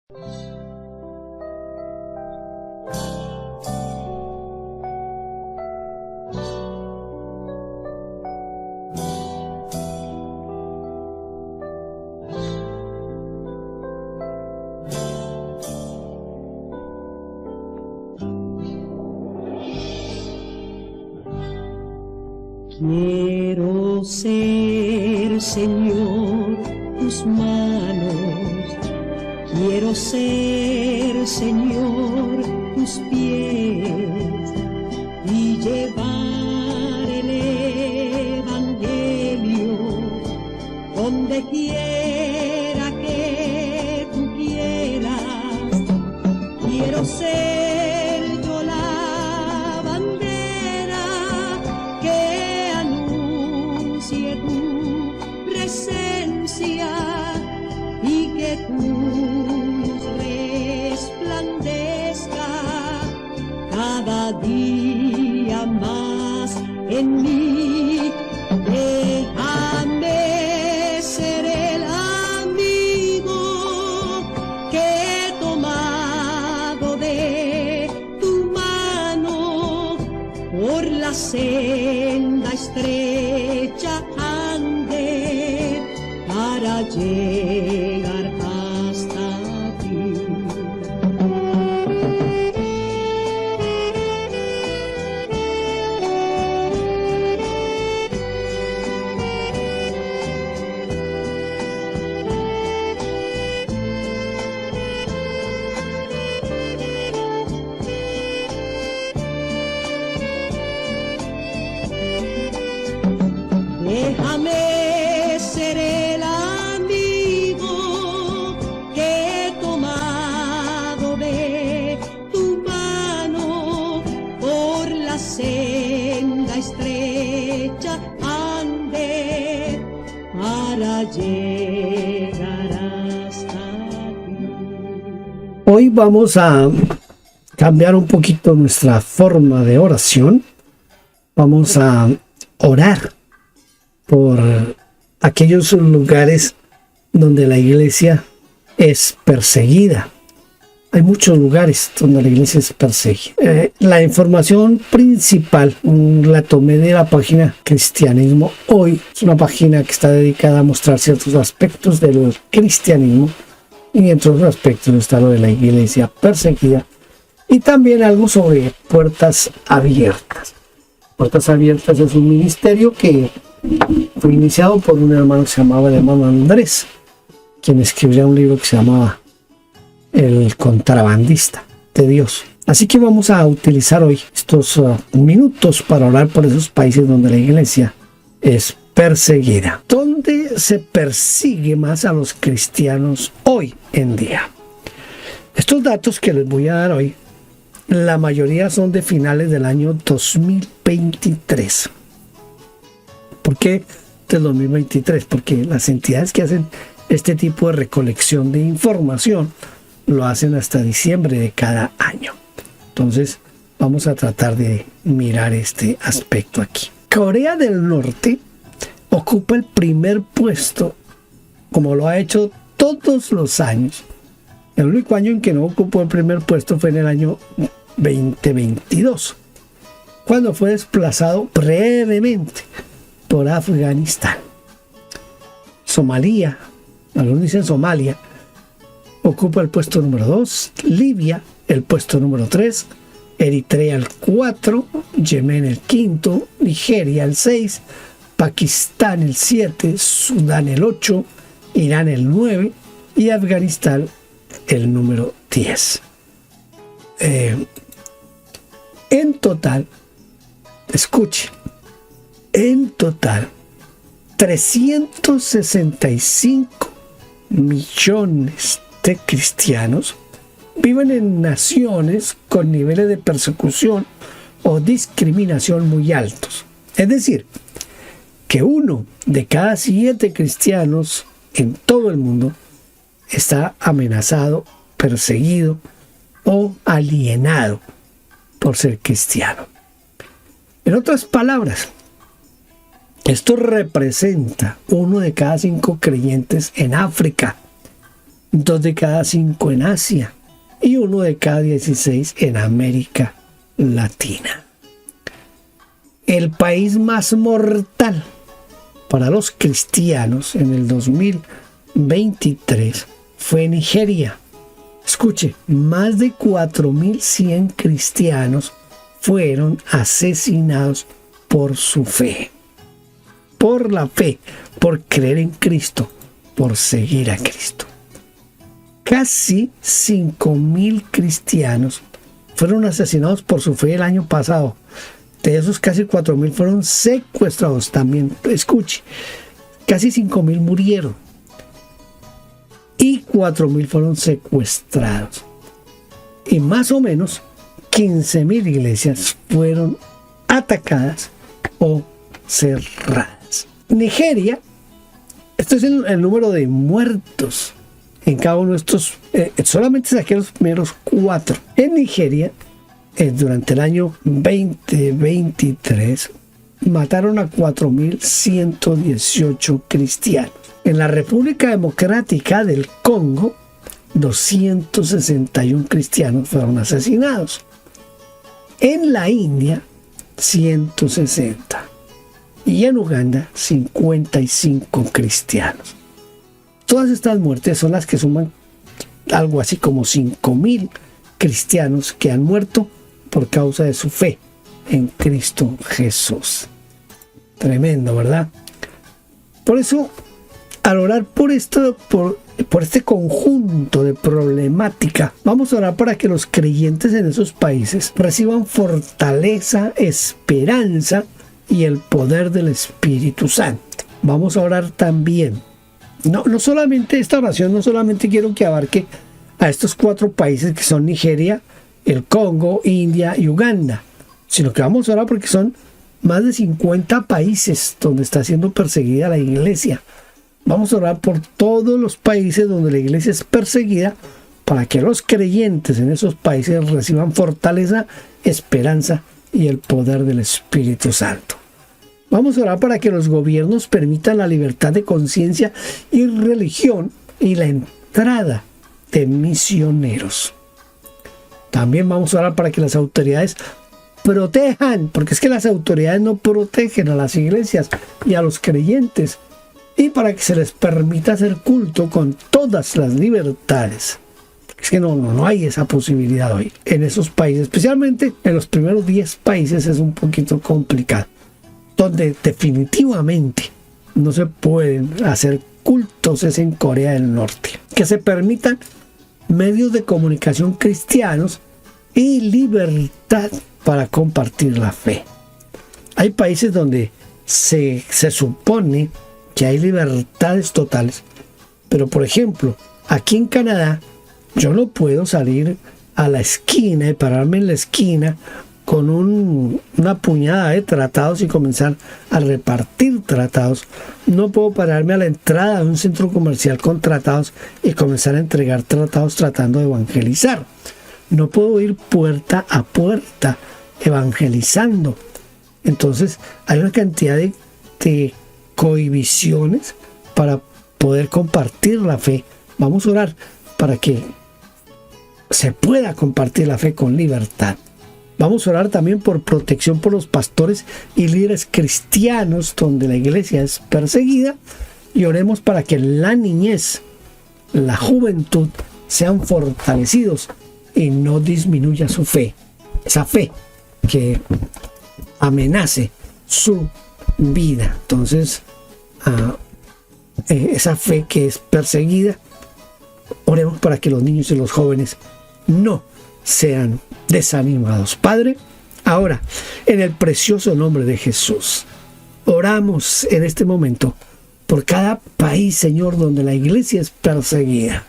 Quiero ser, Señor, tus manos. Quiero ser, Señor, tus pies y llevar el evangelio donde quiera que tú quieras. Quiero ser yo la bandera que anuncie tu presencia y que tu luz resplandezca cada día más en mí. Déjame ser el amigo que tomado de tu mano por la senda estrecha ande para llegar hasta ti. Déjame ser el amigo que tomado de tu mano por la senda estrecha ande para llegar hasta ti. Hoy vamos a cambiar un poquito nuestra forma de oración. Vamos a orar por aquellos lugares donde la iglesia es perseguida. Hay muchos lugares donde la iglesia es perseguida. La información principal la tomé de la página Cristianismo Hoy. Es una página que está dedicada a mostrar ciertos aspectos del cristianismo y entre otros aspectos está lo de la iglesia perseguida y también algo sobre Puertas Abiertas. Puertas Abiertas es un ministerio que fue iniciado por un hermano que se llamaba el hermano Andrés, quien escribió un libro que se llamaba El contrabandista de Dios. Así que vamos a utilizar hoy estos minutos para orar por esos países donde la iglesia es perseguida. ¿Dónde se persigue más a los cristianos hoy en día? Estos datos que les voy a dar hoy, la mayoría son de finales del año 2023. ¿Por qué del 2023? Porque las entidades que hacen este tipo de recolección de información lo hacen hasta diciembre de cada año. Entonces vamos a tratar de mirar este aspecto aquí. Corea del Norte ocupa el primer puesto, como lo ha hecho todos los años. El único año en que no ocupó el primer puesto fue en el año 2022, cuando fue desplazado brevemente por Afganistán. Somalia, algunos dicen Somalia, ocupa el puesto número 2, Libia el puesto número 3, Eritrea el 4, Yemen el 5, Nigeria el 6, Pakistán el 7, Sudán el 8, Irán el 9 y Afganistán el número 10. En total, escuche, en total, 365 millones de cristianos viven en naciones con niveles de persecución o discriminación muy altos. Es decir, que 1 de cada 7 cristianos en todo el mundo está amenazado, perseguido o alienado por ser cristiano. En otras palabras, esto representa 1 de cada 5 creyentes en África, 2 de cada 5 en Asia y 1 de cada 16 en América Latina. El país más mortal para los cristianos en el 2023 fue Nigeria. Escuche, más de 4.100 cristianos fueron asesinados por su fe. Por la fe, por creer en Cristo, por seguir a Cristo. Casi 5.000 cristianos fueron asesinados por su fe el año pasado. De esos casi 4.000 fueron secuestrados también. Escuche, casi 5.000 murieron y 4.000 fueron secuestrados. Y más o menos 15.000 iglesias fueron atacadas o cerradas. Nigeria, esto es el número de muertos en cada uno de estos, solamente saqué los primeros 4. En Nigeria, durante el año 2023, mataron a 4.118 cristianos. En la República Democrática del Congo, 261 cristianos fueron asesinados. En la India, 160. Y en Uganda, 55 cristianos. Todas estas muertes son las que suman algo así como 5.000 cristianos que han muerto por causa de su fe en Cristo Jesús. Tremendo, ¿verdad? Por eso, al orar por este conjunto de problemática, vamos a orar para que los creyentes en esos países reciban fortaleza, esperanza y el poder del Espíritu Santo. Vamos a orar también. No solamente esta oración, no solamente quiero que abarque a estos 4 países que son Nigeria, el Congo, India y Uganda, sino que vamos a orar porque son más de 50 países donde está siendo perseguida la iglesia. Vamos a orar por todos los países donde la iglesia es perseguida, para que los creyentes en esos países reciban fortaleza, esperanza y el poder del Espíritu Santo. Vamos a orar para que los gobiernos permitan la libertad de conciencia y religión y la entrada de misioneros. También vamos a orar para que las autoridades protejan, porque es que las autoridades no protegen a las iglesias y a los creyentes, y para que se les permita hacer culto con todas las libertades. Es que no hay esa posibilidad hoy en esos países, especialmente en los primeros 10 países es un poquito complicado, donde definitivamente no se pueden hacer cultos es en Corea del Norte. Que se permitan medios de comunicación cristianos y libertad para compartir la fe. Hay países donde se supone que hay libertades totales, pero por ejemplo, aquí en Canadá, yo no puedo salir a la esquina y pararme en la esquina con una puñada de tratados y comenzar a repartir tratados. No puedo pararme a la entrada de un centro comercial con tratados y comenzar a entregar tratados tratando de evangelizar. No puedo ir puerta a puerta evangelizando. Entonces hay una cantidad de cohibiciones para poder compartir la fe. Vamos a orar para que se pueda compartir la fe con libertad. Vamos a orar también por protección por los pastores y líderes cristianos donde la iglesia es perseguida, y oremos para que la niñez, la juventud sean fortalecidos y no disminuya su fe, esa fe que amenace su vida. Entonces, esa fe que es perseguida, oremos para que los niños y los jóvenes no sean desanimados. Padre, ahora, en el precioso nombre de Jesús, oramos en este momento por cada país, Señor, donde la iglesia es perseguida.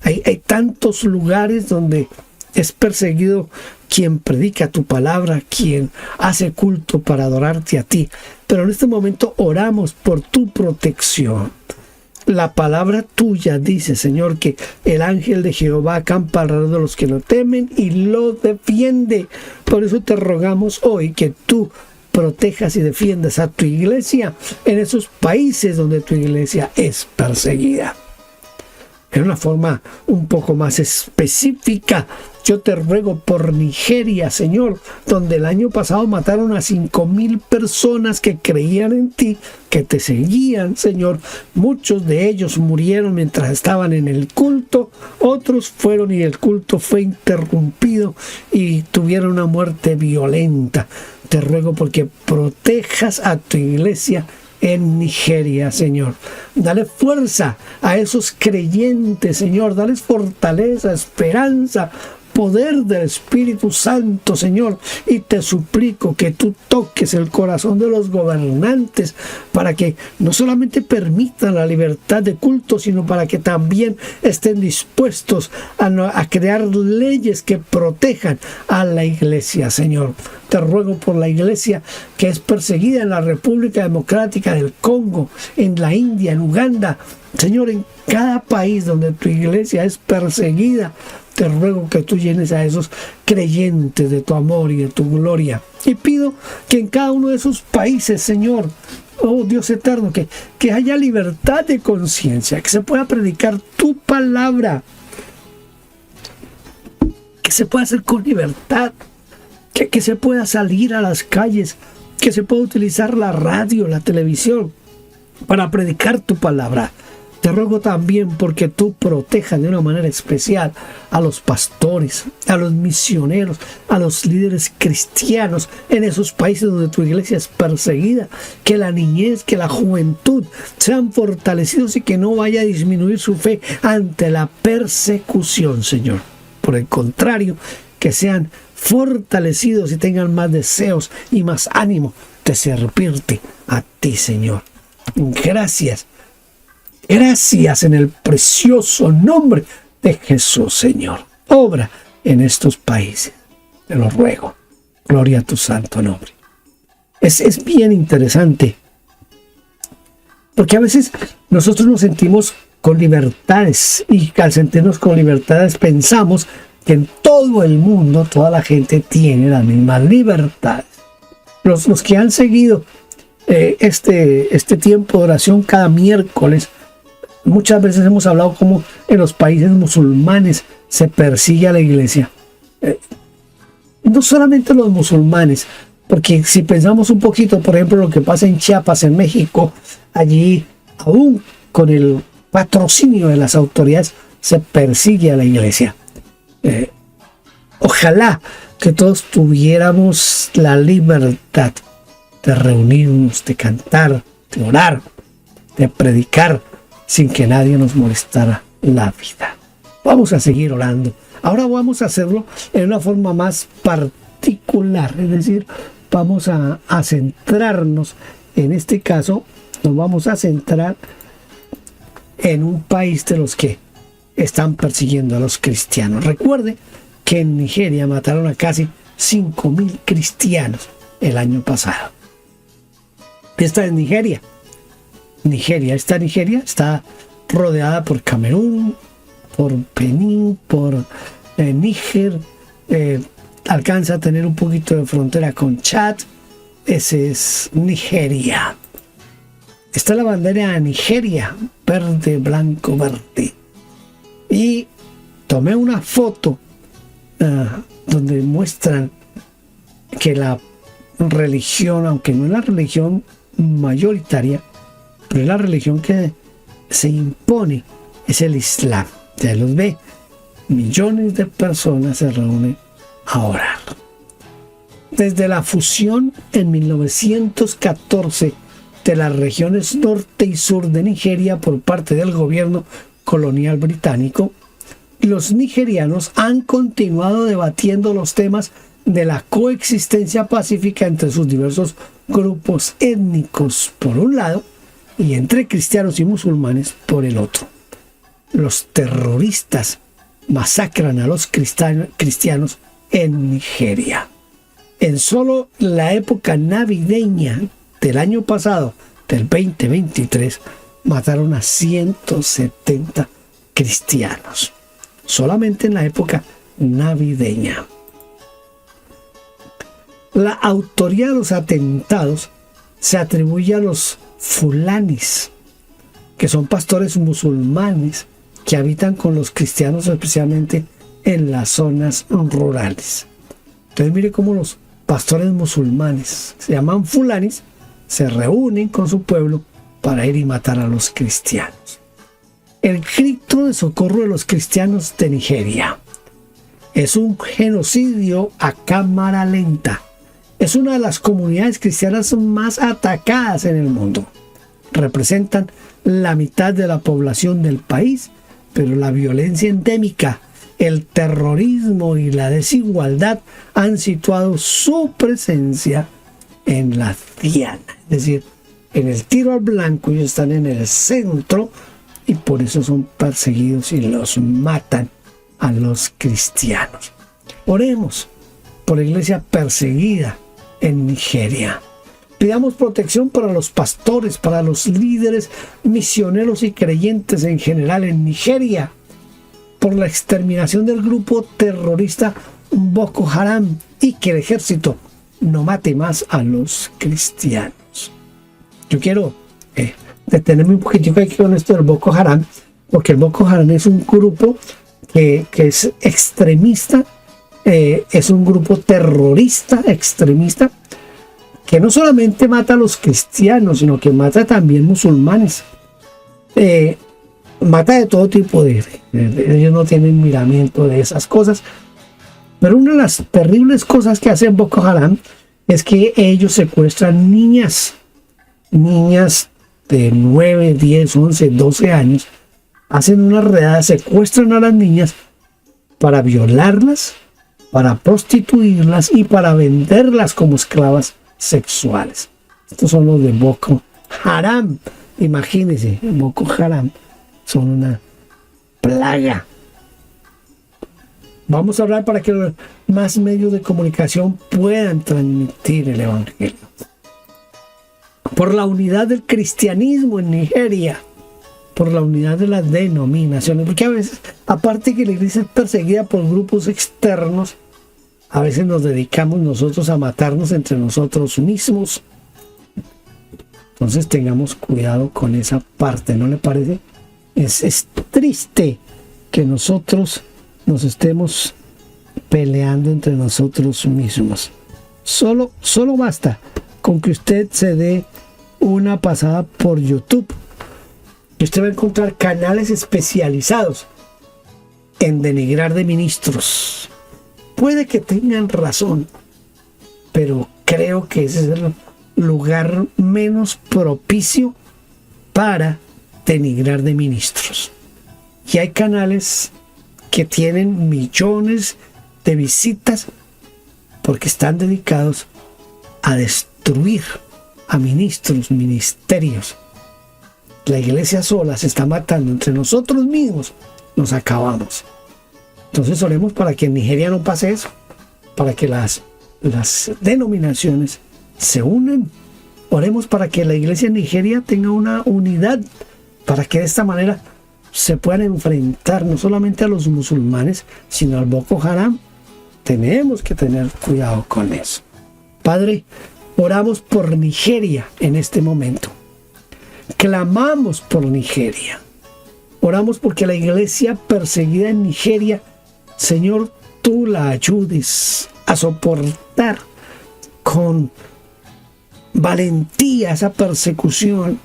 Hay tantos lugares donde es perseguido quien predica tu palabra, quien hace culto para adorarte a ti. Pero en este momento oramos por tu protección. La palabra tuya dice, Señor, que el ángel de Jehová acampa alrededor de los que lo temen y lo defiende. Por eso te rogamos hoy que tú protejas y defiendas a tu iglesia en esos países donde tu iglesia es perseguida. en una forma un poco más específica. Yo te ruego por Nigeria, Señor, donde el año pasado mataron a 5,000 personas que creían en ti, que te seguían, Señor. Muchos de ellos murieron mientras estaban en el culto, otros fueron y el culto fue interrumpido y tuvieron una muerte violenta. Te ruego porque protejas a tu iglesia en Nigeria, Señor. Dale fuerza a esos creyentes, Señor. Dales fortaleza, esperanza, poder del Espíritu Santo, Señor. Y te suplico que tú toques el corazón de los gobernantes para que no solamente permitan la libertad de culto, sino para que también estén dispuestos a crear leyes que protejan a la iglesia, Señor. Te ruego por la iglesia que es perseguida en la República Democrática del Congo, en la India, en Uganda. Señor, en cada país donde tu iglesia es perseguida, te ruego que tú llenes a esos creyentes de tu amor y de tu gloria. Y pido que en cada uno de esos países, Señor, oh Dios eterno, que haya libertad de conciencia, que se pueda predicar tu palabra, que se pueda hacer con libertad, que se pueda salir a las calles, que se pueda utilizar la radio, la televisión para predicar tu palabra. Te ruego también porque tú protejas de una manera especial a los pastores, a los misioneros, a los líderes cristianos en esos países donde tu iglesia es perseguida. Que la niñez, que la juventud sean fortalecidos y que no vaya a disminuir su fe ante la persecución, Señor. Por el contrario, que sean fortalecidos y tengan más deseos y más ánimo de servirte a ti, Señor. Gracias. Gracias en el precioso nombre de Jesús, Señor. Obra en estos países. Te lo ruego. Gloria a tu santo nombre. Es bien interesante. Porque a veces nosotros nos sentimos con libertades. Y al sentirnos con libertades pensamos que en todo el mundo toda la gente tiene las mismas libertades. Los que han seguido este tiempo de oración cada miércoles, muchas veces hemos hablado como en los países musulmanes se persigue a la iglesia. No solamente los musulmanes, porque si pensamos un poquito, por ejemplo, lo que pasa en Chiapas, en México, allí aún con el patrocinio de las autoridades se persigue a la iglesia. Ojalá que todos tuviéramos la libertad de reunirnos, de cantar, de orar, de predicar, sin que nadie nos molestara la vida. Vamos a seguir orando. Ahora vamos a hacerlo en una forma más particular, es decir, vamos a centrarnos, en este caso, nos vamos a centrar en un país de los que están persiguiendo a los cristianos. Recuerde que en Nigeria mataron a casi 5,000 cristianos el año pasado. Esta es Nigeria. Nigeria está rodeada por Camerún, por Benín, por Níger, alcanza a tener un poquito de frontera con Chad. Ese es Nigeria. Está la bandera de Nigeria, verde, blanco, verde. Y tomé una foto donde muestran que la religión, aunque no es la religión mayoritaria, pero es la religión que se impone, es el Islam. Ya los ve, millones de personas se reúnen a orar. Desde la fusión en 1914 de las regiones norte y sur de Nigeria por parte del gobierno colonial británico, los nigerianos han continuado debatiendo los temas de la coexistencia pacífica entre sus diversos grupos étnicos por un lado y entre cristianos y musulmanes por el otro. Los terroristas masacran a los cristianos en Nigeria. En solo la época navideña del año pasado, del 2023, mataron a 170 cristianos. Solamente en la época navideña. La autoría de los atentados se atribuye a los fulanis, que son pastores musulmanes que habitan con los cristianos, especialmente en las zonas rurales. Entonces mire cómo los pastores musulmanes, se llaman fulanis, se reúnen con su pueblo para ir y matar a los cristianos. El grito de socorro de los cristianos de Nigeria es un genocidio a cámara lenta. Es una de las comunidades cristianas más atacadas en el mundo. Representan la mitad de la población del país, pero la violencia endémica, el terrorismo y la desigualdad han situado su presencia en la diana. Es decir, en el tiro al blanco ellos están en el centro y por eso son perseguidos y los matan a los cristianos. Oremos por la iglesia perseguida en Nigeria. Pidamos protección para los pastores, para los líderes misioneros y creyentes en general en Nigeria, por la exterminación del grupo terrorista Boko Haram y que el ejército no mate más a los cristianos. Yo quiero detenerme un poquitico aquí con esto del Boko Haram, porque el Boko Haram es un grupo que es extremista, es un grupo terrorista extremista, que no solamente mata a los cristianos, sino que mata también musulmanes. Mata de todo tipo ellos no tienen miramiento de esas cosas. Pero una de las terribles cosas que hace Boko Haram es que ellos secuestran niñas de 9, 10, 11, 12 años, hacen una redada, secuestran a las niñas para violarlas, para prostituirlas y para venderlas como esclavas sexuales. Estos son los de Boko Haram. Imagínense, Boko Haram son una plaga. Vamos a hablar para que más medios de comunicación puedan transmitir el evangelio. Por la unidad del cristianismo en Nigeria, por la unidad de las denominaciones, porque a veces, aparte que la iglesia es perseguida por grupos externos, a veces nos dedicamos nosotros a matarnos entre nosotros mismos. Entonces tengamos cuidado con esa parte, ¿no le parece? Es triste que nosotros nos estemos peleando entre nosotros mismos. Solo basta con que usted se dé una pasada por YouTube y usted va a encontrar canales especializados en denigrar de ministros. Puede que tengan razón, pero creo que ese es el lugar menos propicio para denigrar de ministros. Y hay canales que tienen millones de visitas porque están dedicados a destruir a ministros, ministerios. La iglesia sola se está matando entre nosotros mismos, nos acabamos. Entonces oremos para que en Nigeria no pase eso, para que las denominaciones se unan. Oremos para que la iglesia en Nigeria tenga una unidad, para que de esta manera se puedan enfrentar no solamente a los musulmanes, sino al Boko Haram. Tenemos que tener cuidado con eso. Padre, oramos por Nigeria en este momento. Clamamos por Nigeria. Oramos porque la iglesia perseguida en Nigeria, Señor, tú la ayudes a soportar con valentía esa persecución.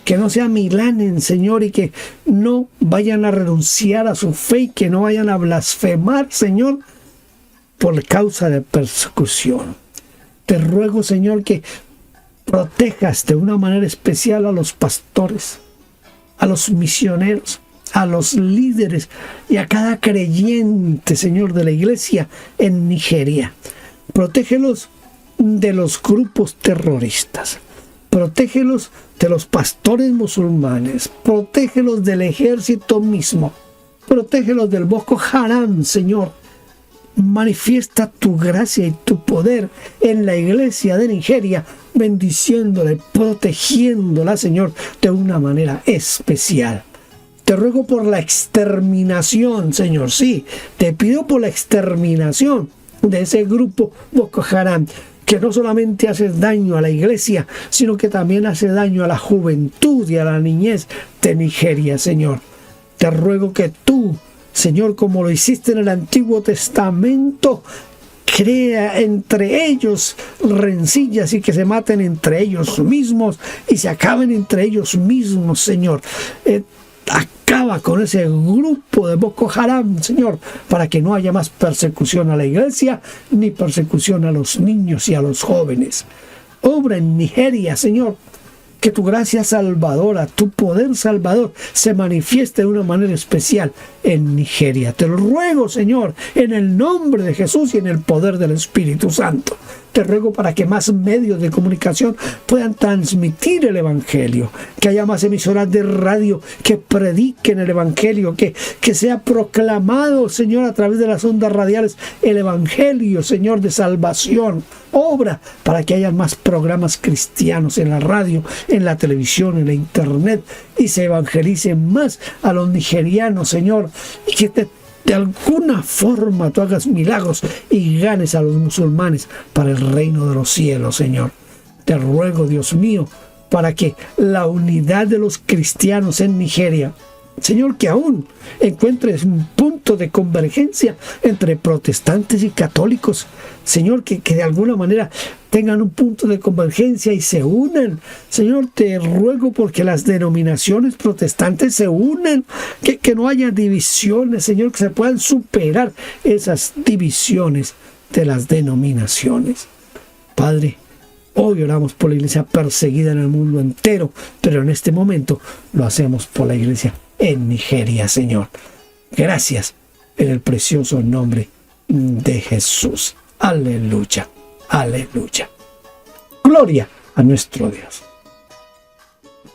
Que no sea milanen, Señor, y que no vayan a renunciar a su fe y que no vayan a blasfemar, Señor, por causa de persecución. Te ruego, Señor, que protejas de una manera especial a los pastores, a los misioneros, a los líderes y a cada creyente, Señor, de la iglesia en Nigeria. Protégelos de los grupos terroristas. Protégelos de los pastores musulmanes. Protégelos del ejército mismo. Protégelos del Boko Haram, Señor. Manifiesta tu gracia y tu poder en la iglesia de Nigeria, bendiciéndola, protegiéndola, Señor, de una manera especial. Te ruego por la exterminación, Señor. Sí, te pido por la exterminación de ese grupo Boko Haram, que no solamente hace daño a la iglesia, sino que también hace daño a la juventud y a la niñez de Nigeria, Señor. te ruego que tú, Señor, como lo hiciste en el Antiguo Testamento, crea entre ellos rencillas y que se maten entre ellos mismos y se acaben entre ellos mismos, Señor. Acaba con ese grupo de Boko Haram, Señor, para que no haya más persecución a la iglesia ni persecución a los niños y a los jóvenes. Obra en Nigeria, Señor. Que tu gracia salvadora, tu poder salvador se manifieste de una manera especial en Nigeria. Te lo ruego, Señor, en el nombre de Jesús y en el poder del Espíritu Santo. Te ruego para que más medios de comunicación puedan transmitir el Evangelio, que haya más emisoras de radio que prediquen el Evangelio, que sea proclamado, Señor, a través de las ondas radiales el Evangelio, Señor, de salvación. Obra para que haya más programas cristianos en la radio, en la televisión, en la internet, y se evangelicen más a los nigerianos, Señor, y que de alguna forma tú hagas milagros y ganes a los musulmanes para el reino de los cielos, Señor. Te ruego, Dios mío, para que la unidad de los cristianos en Nigeria, Señor, que aún encuentres un punto de convergencia entre protestantes y católicos, Señor, que de alguna manera tengan un punto de convergencia y se unan. Señor, te ruego porque las denominaciones protestantes se unan, que no haya divisiones, Señor, que se puedan superar esas divisiones de las denominaciones. Padre, hoy oramos por la iglesia perseguida en el mundo entero, pero en este momento lo hacemos por la iglesia en Nigeria, Señor. Gracias en el precioso nombre de Jesús. Aleluya, aleluya. Gloria a nuestro Dios.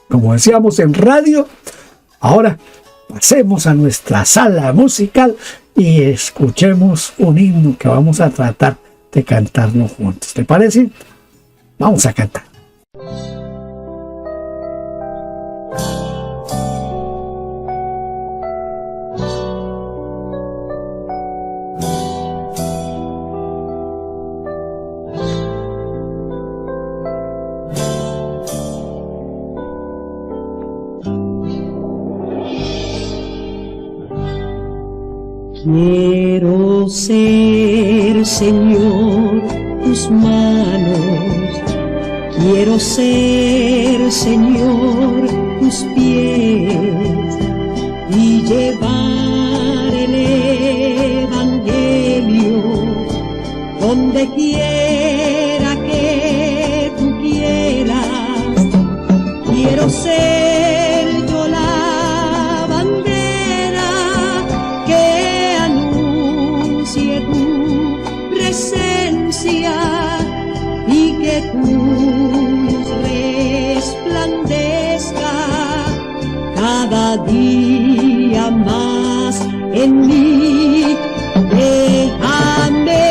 Como decíamos en radio, ahora pasemos a nuestra sala musical y escuchemos un himno que vamos a tratar de cantarnos juntos. ¿Te parece? Vamos a cantar. Quiero ser, Señor, tus manos. Quiero ser, Señor, tus pies y llevar el Evangelio donde quiera que tú quieras. Quiero ser yo la bandera que anuncie tu presencia y que tu luz resplandezca cada día más en mí. Déjame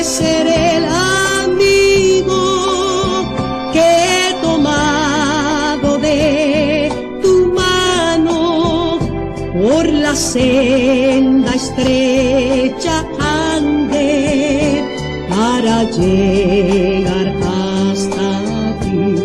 ser el amigo que he tomado de tu mano por la senda estrecha ande para llegar hasta ti.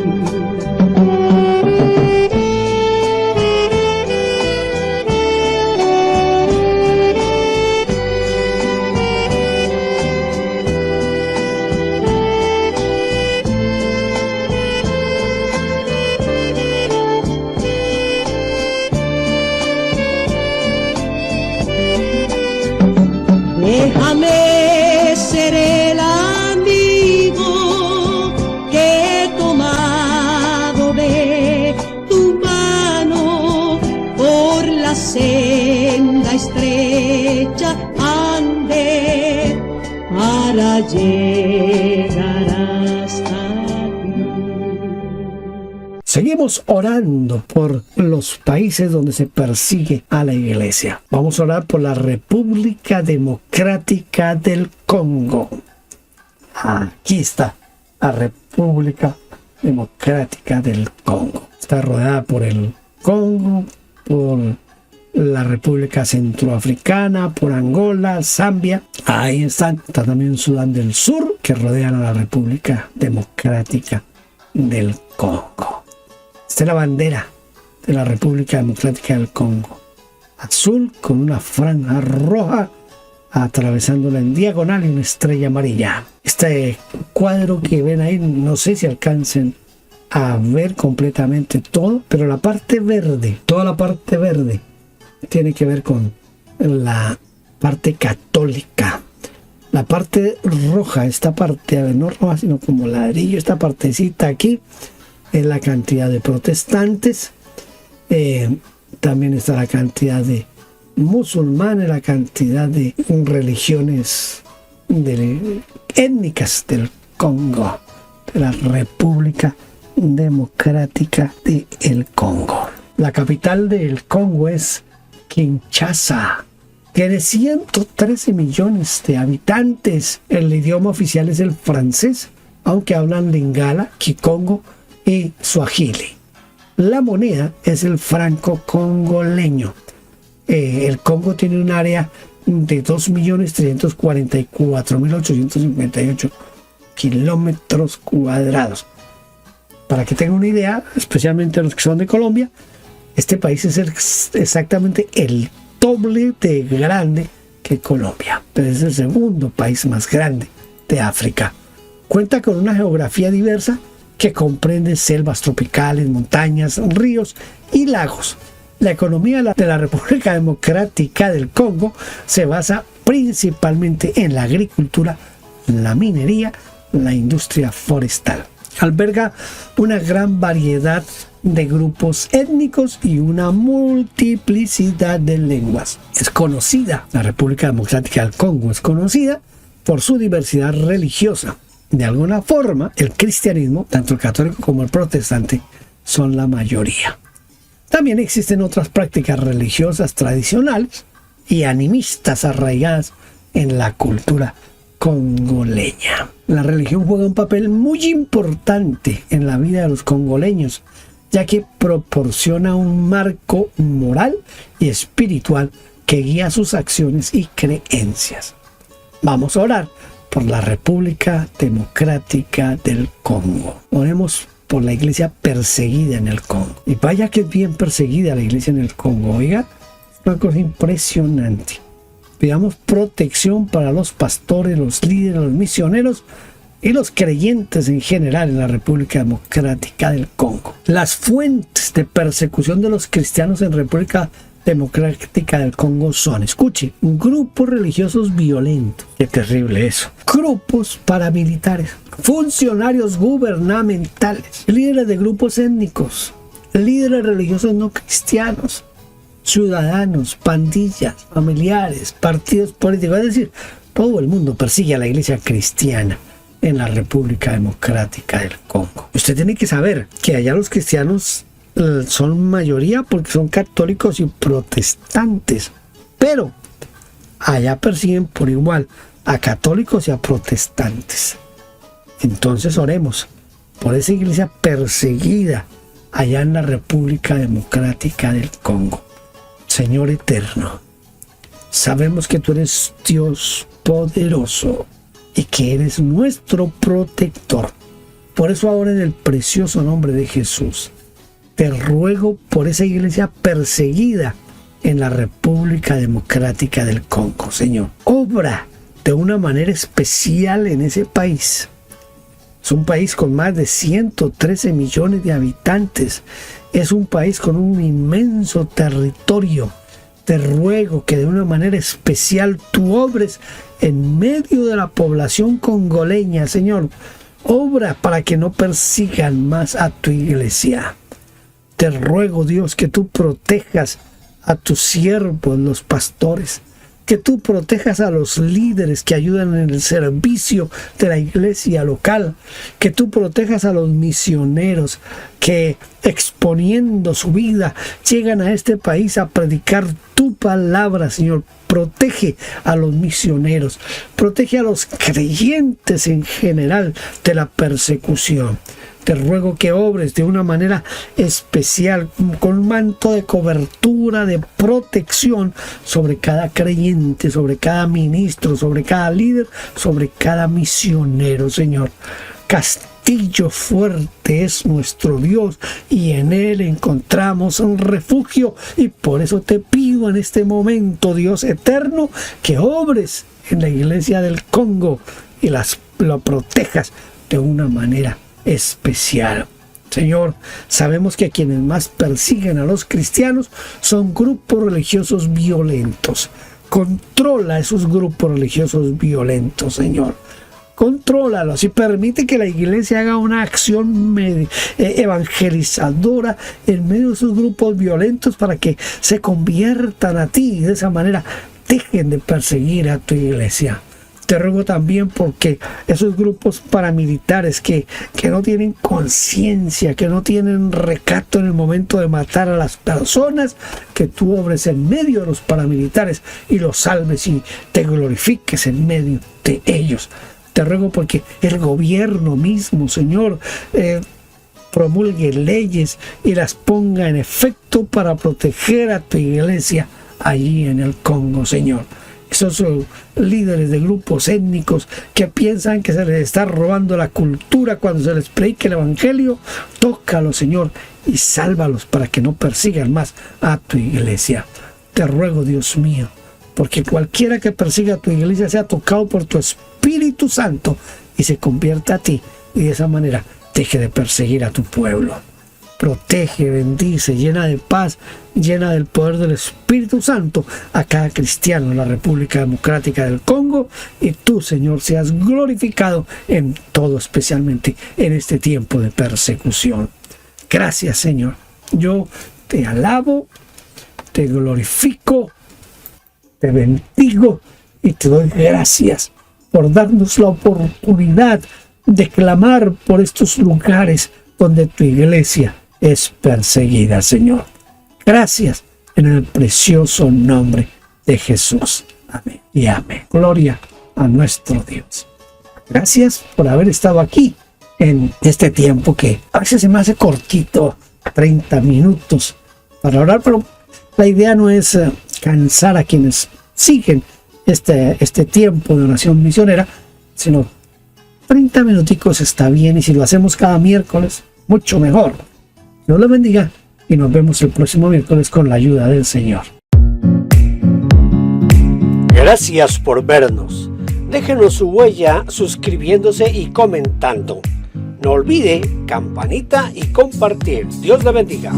Déjame ser el amigo que he tomado de tu mano por la senda estrecha ande para llegar hasta ti. Seguimos orando por los países donde se persigue a la iglesia. Vamos a orar por la República Democrática del Congo. Aquí está la República Democrática del Congo. Está rodeada por el Congo, por la República Centroafricana, por Angola, Zambia. Ahí están. Está también Sudán del Sur, que rodean a la República Democrática del Congo. Esta es la bandera de la República Democrática del Congo. azul con una franja roja atravesándola en diagonal y una estrella amarilla. Este cuadro que ven ahí, no sé si alcancen a ver completamente todo, pero la parte verde, toda la parte verde tiene que ver con la parte católica. La parte roja, esta parte, no roja sino como ladrillo, esta partecita aquí es la cantidad de protestantes. También está la cantidad de musulmanes, la cantidad de religiones étnicas del Congo, de la República Democrática del Congo. La capital del Congo es Kinshasa. Tiene 113 millones de habitantes. El idioma oficial es el francés, aunque hablan Lingala, Kikongo y Swahili. La moneda es el franco congoleño. El Congo tiene un área de 2.344.858 kilómetros cuadrados. Para que tengan una idea, especialmente los que son de Colombia, este país es exactamente el doble de grande que Colombia, pero es el segundo país más grande de África. Cuenta con una geografía diversa que comprende selvas tropicales, montañas, ríos y lagos. La economía de la República Democrática del Congo se basa principalmente en la agricultura, la minería, la industria forestal. Alberga una gran variedad de grupos étnicos y una multiplicidad de lenguas. Es conocida, la República Democrática del Congo es conocida por su diversidad religiosa. De alguna forma, el cristianismo, tanto el católico como el protestante, son la mayoría. También existen otras prácticas religiosas tradicionales y animistas arraigadas en la cultura congoleña. La religión juega un papel muy importante en la vida de los congoleños, ya que proporciona un marco moral y espiritual que guía sus acciones y creencias. Vamos a orar por la República Democrática del Congo. Oremos por la iglesia perseguida en el Congo. Y vaya que es bien perseguida la iglesia en el Congo. Oiga, es una cosa impresionante. Pidamos protección para los pastores, los líderes, los misioneros y los creyentes en general en la República Democrática del Congo. Las fuentes de persecución de los cristianos en República Democrática del Congo son, escuche, grupos religiosos violentos. Qué terrible eso. Grupos paramilitares, funcionarios gubernamentales, líderes de grupos étnicos, líderes religiosos no cristianos, ciudadanos, pandillas, familiares, partidos políticos. Es decir, todo el mundo persigue a la iglesia cristiana en la República Democrática del Congo. Usted tiene que saber que allá los cristianos son mayoría porque son católicos y protestantes, pero allá persiguen por igual a católicos y a protestantes. Entonces oremos por esa iglesia perseguida allá en la República Democrática del Congo. Señor eterno, sabemos que tú eres Dios poderoso y que eres nuestro protector. Por eso ahora en el precioso nombre de Jesús, te ruego por esa iglesia perseguida en la República Democrática del Congo, Señor. Obra de una manera especial en ese país. Es un país con más de 113 millones de habitantes. Es un país con un inmenso territorio. Te ruego que de una manera especial tú obres en medio de la población congoleña, Señor. Obra para que no persigan más a tu iglesia. Te ruego, Dios, que tú protejas a tus siervos, los pastores, que tú protejas a los líderes que ayudan en el servicio de la iglesia local, que tú protejas a los misioneros que exponiendo su vida llegan a este país a predicar tu palabra, Señor. Protege a los misioneros, protege a los creyentes en general de la persecución. Te ruego que obres de una manera especial, con un manto de cobertura, de protección sobre cada creyente, sobre cada ministro, sobre cada líder, sobre cada misionero, Señor. Castiga castillo fuerte es nuestro Dios y en Él encontramos un refugio. Y por eso te pido en este momento, Dios eterno, que obres en la iglesia del Congo y lo protejas de una manera especial. Señor, sabemos que quienes más persiguen a los cristianos son grupos religiosos violentos. Controla esos grupos religiosos violentos, Señor. Contrólalos y permite que la iglesia haga una acción evangelizadora en medio de esos grupos violentos para que se conviertan a ti y de esa manera dejen de perseguir a tu iglesia. Te ruego también porque esos grupos paramilitares que no tienen conciencia, que no tienen recato en el momento de matar a las personas, que tú obres en medio de los paramilitares y los salves y te glorifiques en medio de ellos. Te ruego porque el gobierno mismo, Señor, promulgue leyes y las ponga en efecto para proteger a tu iglesia allí en el Congo, Señor. Esos líderes de grupos étnicos que piensan que se les está robando la cultura cuando se les predique el evangelio, tócalos, Señor, y sálvalos para que no persigan más a tu iglesia. Te ruego, Dios mío, porque cualquiera que persiga a tu iglesia sea tocado por tu Espíritu Santo y se convierta a ti y de esa manera deje de perseguir a tu pueblo. Protege, bendice, llena de paz, llena del poder del Espíritu Santo a cada cristiano en la República Democrática del Congo y tú, Señor, seas glorificado en todo, especialmente en este tiempo de persecución. Gracias, Señor. Yo te alabo, te glorifico, te bendigo y te doy gracias por darnos la oportunidad de clamar por estos lugares donde tu iglesia es perseguida, Señor. Gracias en el precioso nombre de Jesús. Amén y amén. Gloria a nuestro Dios. Gracias por haber estado aquí en este tiempo que a veces se me hace cortito, 30 minutos para orar, pero la idea no es cansar a quienes siguen este tiempo de oración misionera, sino 30 minuticos está bien, y si lo hacemos cada miércoles, mucho mejor. Dios los bendiga y nos vemos el próximo miércoles con la ayuda del Señor. Gracias por vernos. Déjenos su huella suscribiéndose y comentando. No olvide campanita y compartir. Dios le bendiga.